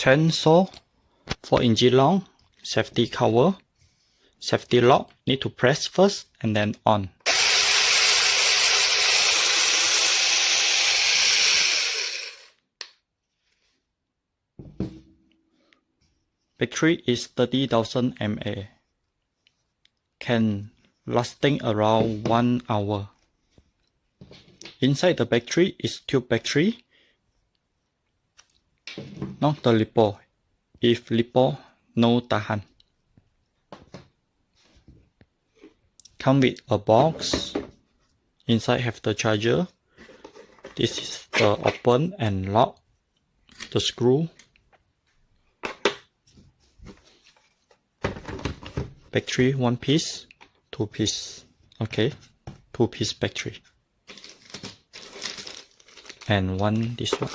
chainsaw, 4 inches long, safety cover, safety lock, need to press first and then on. Battery is 30,000 mAh. Can lasting around 1 hour. Inside the battery is tube battery, not the LiPo. If LiPo, no tahan. Come with a box. Inside have the charger. This is the open and lock the screw. Battery 1 piece, 2 piece. Okay, 2 piece battery. And one this one.